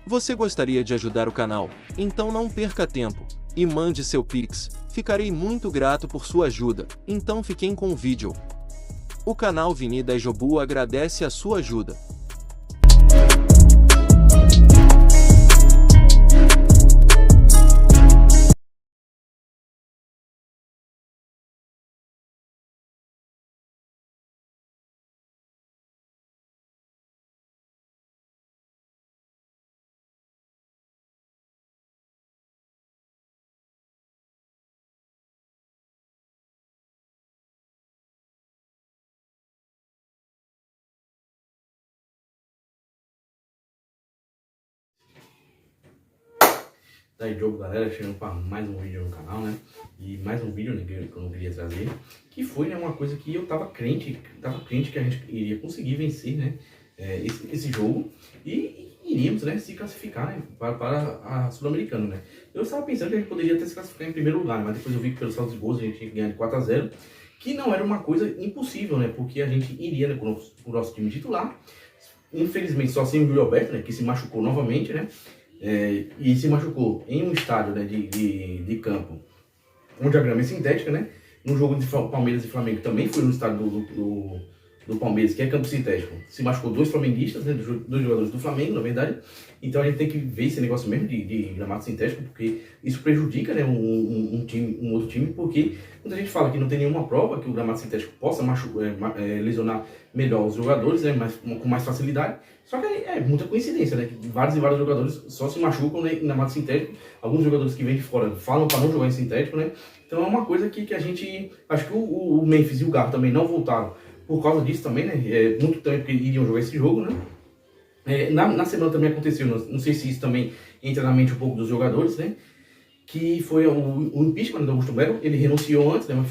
Você gostaria de ajudar o canal? Então não perca tempo e mande seu Pix. Ficarei muito grato por sua ajuda. Então fiquem com o vídeo. O canal Vini da Jobu agradece a sua ajuda. Daí, Diogo, galera, chegando para mais um vídeo no canal, né? E mais um vídeo, né, que eu não queria trazer, que foi, né, uma coisa que eu tava crente que a gente iria conseguir vencer, né, esse jogo e iríamos, né, se classificar, né, para a Sul-Americana, né? Eu estava pensando que a gente poderia até se classificar em primeiro lugar, mas depois eu vi que pelo saldo de gols a gente tinha que ganhar de 4-0, que não era uma coisa impossível, né, porque a gente iria, né, com o nosso time titular, infelizmente só sem o Júlio Alberto, né, que se machucou novamente, né? E se machucou em um estádio, né, de campo onde a grama é sintética, né? No jogo de Palmeiras e Flamengo também foi no estádio do Palmeiras, que é campo sintético. Se machucou dois flamenguistas, né, dois jogadores do Flamengo, na verdade. Então a gente tem que ver esse negócio mesmo de gramado sintético, porque isso prejudica, né, um outro time, porque quando a gente fala que não tem nenhuma prova que o gramado sintético possa lesionar melhor os jogadores, né, com mais facilidade. Só que é muita coincidência, né, que vários e vários jogadores só se machucam, né, em gramado sintético. Alguns jogadores que vêm de fora falam para não jogar em sintético, né. Então é uma coisa que a gente... Acho que o Memphis e o Galo também não voltaram por causa disso também, né, muito tempo que iriam jogar esse jogo, né. Na semana também aconteceu, não sei se isso também entra na mente um pouco dos jogadores, né, que foi o impeachment do Augusto Melo. Ele renunciou antes, né, mas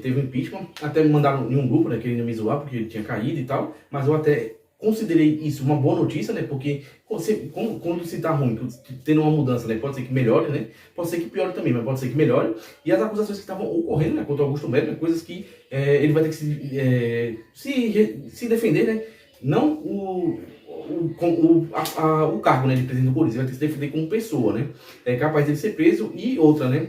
teve um impeachment, até me mandaram em um grupo, né, querendo me zoar porque ele tinha caído e tal, mas eu até considerei isso uma boa notícia, né, porque quando se tá ruim, tendo uma mudança, né, pode ser que melhore, né, pode ser que piore também, mas pode ser que melhore, e as acusações que estavam ocorrendo, né, contra o Augusto Melo, né, coisas que ele vai ter que se defender, né, não o cargo, né, de presidente do Corinthians, vai ter que se defender como pessoa, né, é capaz de ele ser preso. E outra, né,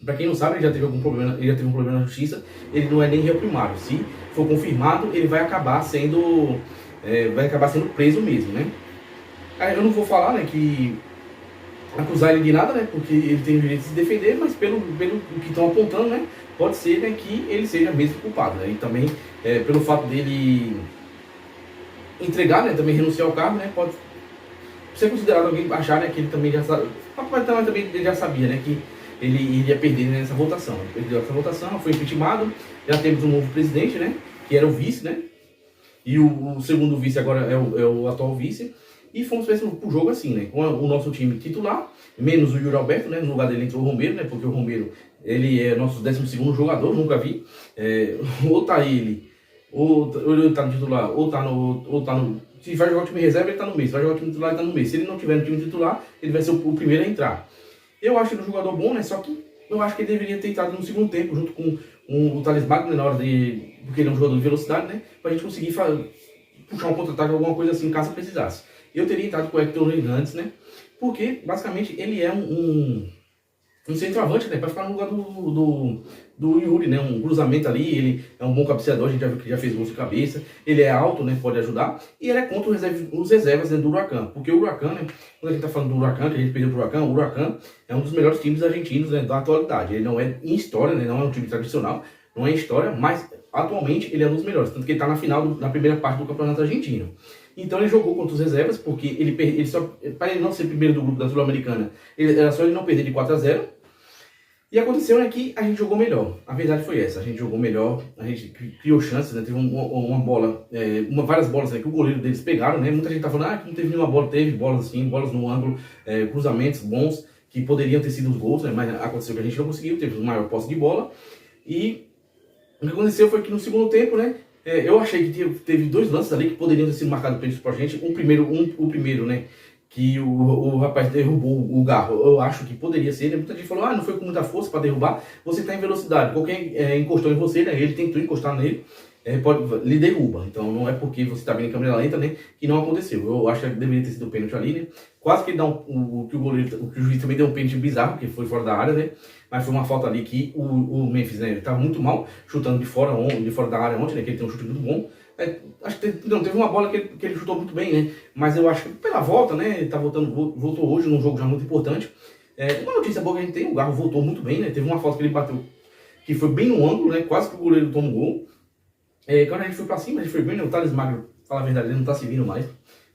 para quem não sabe, ele já teve um problema na justiça, ele não é nem réu primário. Se for confirmado, ele vai acabar sendo preso mesmo, né. Eu não vou falar, né, que acusar ele de nada, né, porque ele tem o direito de se defender, mas pelo que estão apontando, né, pode ser, né, que ele seja mesmo culpado, né, e também pelo fato dele entregar, né, também renunciar ao cargo, né, pode ser considerado alguém achar, né, que ele também já sabe, mas também ele já sabia, né, que ele iria perder, né, nessa votação. Ele perdeu essa votação, foi impeachmentado, já temos um novo presidente, né, que era o vice, né, e o segundo vice agora é o atual vice, e fomos para o jogo assim, né, com o nosso time titular, menos o Yuri Alberto, né, no lugar dele entrou o Romero, né, porque o Romero, ele é nosso 12º jogador, nunca vi, ou tá ele, ou ele tá no titular, ou tá no... Se vai jogar o time reserva, ele tá no meio. Se vai jogar o time titular, ele tá no meio. Se ele não tiver no time titular, ele vai ser o primeiro a entrar. Eu acho ele um jogador bom, né? Só que eu acho que ele deveria ter entrado no segundo tempo, junto com o Thales Magno, na hora de... Porque ele é um jogador de velocidade, né? Pra gente conseguir puxar um contra-ataque, alguma coisa assim, caso precisasse. Eu teria entrado com o Hector Hernandes, né? Porque, basicamente, ele é um centroavante, né, para ficar no lugar do Yuri, né, um cruzamento ali. Ele é um bom cabeceador, a gente já viu que já fez gols de cabeça, ele é alto, né, pode ajudar, e ele é contra os reservas, né, do Huracan, porque o Huracan, né, quando a gente tá falando do Huracan, que a gente perdeu pro Huracan, o Huracan é um dos melhores times argentinos, né, da atualidade. Ele não é em história, né, não é um time tradicional, não é em história, mas atualmente ele é um dos melhores, tanto que ele tá na final, na primeira parte do campeonato argentino. Então ele jogou contra os reservas, porque ele só, para ele não ser primeiro do grupo da Sul-Americana, era só ele não perder de 4-0. E aconteceu, né, que a gente jogou melhor. A verdade foi essa, a gente jogou melhor, a gente criou chances, né, teve uma bola, várias bolas, né, que o goleiro deles pegaram, né. Muita gente tá falando, que não teve nenhuma bola, teve bolas assim, bolas no ângulo, cruzamentos bons, que poderiam ter sido os gols, né, mas aconteceu que a gente não conseguiu, teve uma maior posse de bola. E o que aconteceu foi que no segundo tempo, né, eu achei que teve dois lances ali que poderiam ter sido marcados pra gente. O primeiro, né, que o rapaz derrubou o Garro, eu acho que poderia ser, né? Muita gente falou, não foi com muita força para derrubar, você está em velocidade, qualquer encostou em você, né? Ele tentou encostar nele, lhe derruba. Então não é porque você está vendo em câmera lenta, né, que não aconteceu. Eu acho que deveria ter sido o pênalti ali, né? Quase que ele dá que o juiz também deu um pênalti bizarro, que foi fora da área, né? Mas foi uma falta ali que o Memphis, né, ele estava muito mal, chutando de fora da área ontem, né, que ele tem um chute muito bom. Acho que teve uma bola que ele chutou muito bem, né? Mas eu acho que pela volta, né, ele tá voltou hoje num jogo já muito importante. Uma notícia boa que a gente tem, o Garro voltou muito bem, né? Teve uma falta que ele bateu, que foi bem no ângulo, né? Quase que o goleiro toma um gol. Quando a gente foi pra cima, a gente foi bem, né? O Thales Magno, fala a verdade, ele não tá servindo mais.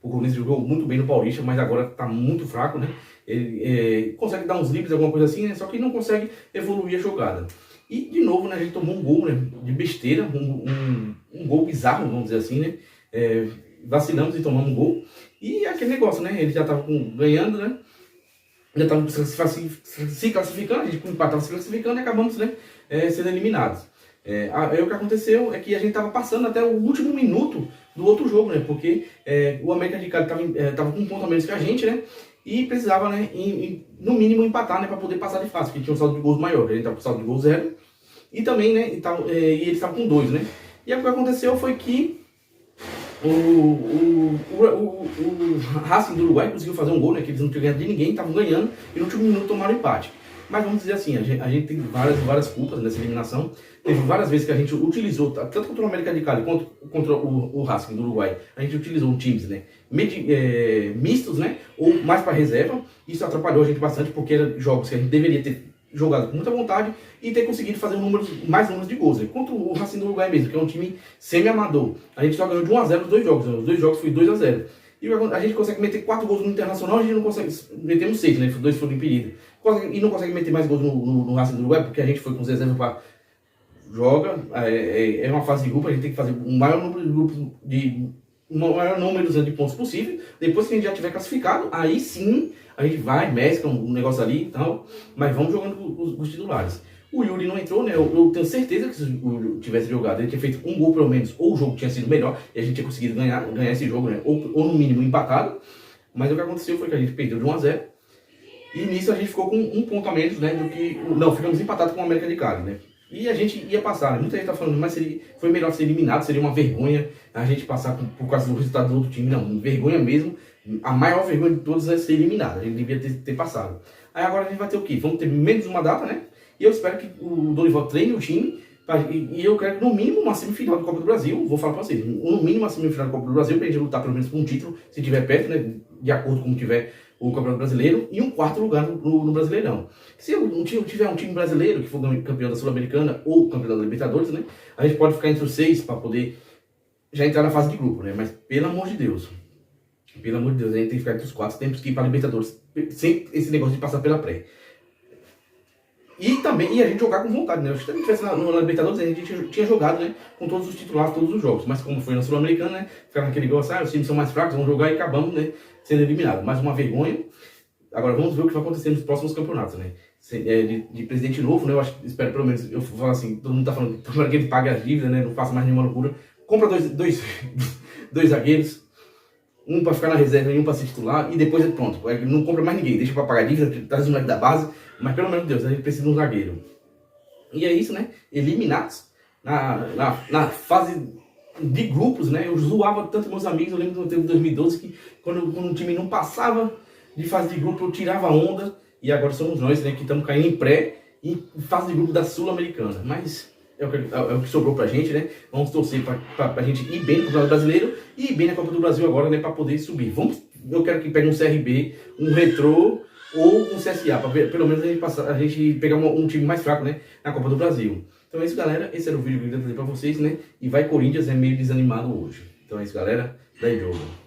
O Corinthians jogou muito bem no Paulista, mas agora tá muito fraco, né? Ele consegue dar uns dribles, alguma coisa assim, né? Só que não consegue evoluir a jogada. E, de novo, né, a gente tomou um gol, né, de besteira, um gol bizarro, vamos dizer assim, né? Vacilamos e tomamos um gol. E aquele negócio, né? Ele já tava ganhando, né? Já tava se classificando, a gente com o empate tava se classificando e acabamos, né, sendo eliminados. Aí o que aconteceu é que a gente tava passando até o último minuto do outro jogo, né? Porque o América de Cali tava com um ponto a menos que a gente, né? E precisava, né, no mínimo empatar, né, para poder passar de fase, porque tinha um saldo de gols maior, a gente tava com saldo de gols 0, e também, né, e eles estavam com 2, né. E aí o que aconteceu foi que o Racing do Uruguai conseguiu fazer um gol, né, que eles não tinham ganhado de ninguém, estavam ganhando, e no último minuto tomaram empate. Mas vamos dizer assim, a gente tem várias culpas nessa eliminação. Teve várias vezes que a gente utilizou, tanto contra o América de Cali quanto contra o Racing do Uruguai, a gente utilizou times, né, mistos, né, ou mais para reserva. Isso atrapalhou a gente bastante, porque eram jogos que a gente deveria ter jogado com muita vontade e ter conseguido fazer mais números de gols. Né. Contra o Racing do Uruguai mesmo, que é um time semi-amador, a gente só ganhou de 1-0 os dois jogos, né, os dois jogos foi 2-0. E a gente consegue meter 4 gols no Internacional, a gente não consegue, metemos 6, né, 2 foram impedidos. E não consegue meter mais gols no Racing do Uruguai, porque a gente foi com os reservas para joga, é uma fase de grupo, a gente tem que fazer um maior número de grupos, um maior número de pontos possível. Depois que a gente já tiver classificado, aí sim a gente vai, mescla um negócio ali e tal, mas vamos jogando os titulares. O Yuri não entrou, né? Eu tenho certeza que se o Yuri tivesse jogado, ele tinha feito um gol pelo menos, ou o jogo tinha sido melhor, e a gente tinha conseguido ganhar esse jogo, né? Ou no mínimo empatado. Mas o que aconteceu foi que a gente perdeu de 1-0. E nisso a gente ficou com um ponto a menos, né? Não, ficamos empatados com o América de Cali, né? E a gente ia passar, né? Muita gente tá falando, mas foi melhor ser eliminado, seria uma vergonha a gente passar por causa do resultado do outro time. Não, vergonha mesmo. A maior vergonha de todos é ser eliminado. A gente devia ter passado. Aí agora a gente vai ter o quê? Vamos ter menos uma data, né? E eu espero que o Dorival treine o time. E eu quero que no mínimo uma semifinal da Copa do Brasil. Vou falar pra vocês. No mínimo uma semifinal da Copa do Brasil, pra gente lutar pelo menos por um título, se tiver perto, né? De acordo com como tiver o Campeonato Brasileiro, e um quarto lugar no Brasileirão. Se tiver um time brasileiro que for campeão da Sul-Americana ou campeão da Libertadores, né, a gente pode ficar entre os 6 para poder já entrar na fase de grupo, né? Mas pelo amor de Deus, a gente tem que ficar entre os 4, temos que ir para a Libertadores sem esse negócio de passar pela pré. E a gente jogar com vontade, né? Se a gente tivesse na Libertadores, a gente tinha jogado, né, com todos os titulares, todos os jogos. Mas como foi na Sul-Americana, né, ficar naquele negócio, os times são mais fracos, vamos jogar e acabamos, né, sendo eliminados. Mais uma vergonha. Agora vamos ver o que vai acontecer nos próximos campeonatos, né? De presidente novo, né? Espero pelo menos, eu falo assim, todo mundo tá falando, tomara que ele pague as dívidas, né? Não faça mais nenhuma loucura. Compra dois zagueiros, um para ficar na reserva e um para se titular, e depois pronto. Não compra mais ninguém, deixa para pagar a dívida, traz o moleque da base, mas pelo menos Deus, a gente precisa de um zagueiro. E é isso, né? Eliminados na fase de grupos, né? Eu zoava tanto meus amigos, eu lembro do tempo de 2012 que quando um time não passava de fase de grupo, eu tirava onda, e agora somos nós, né, que estamos caindo em pré e fase de grupo da Sul-Americana. Mas é o que sobrou pra gente, né? Vamos torcer pra gente ir bem no Campeonato Brasileiro e ir bem na Copa do Brasil agora, né, pra poder subir. Eu quero que pegue um CRB, um Retrô ou um CSA, pra pelo menos a gente pegar um time mais fraco, né, na Copa do Brasil. Então é isso, galera. Esse era o vídeo que eu queria trazer pra vocês, né? E vai Corinthians, é meio desanimado hoje. Então é isso, galera. Daí jogo.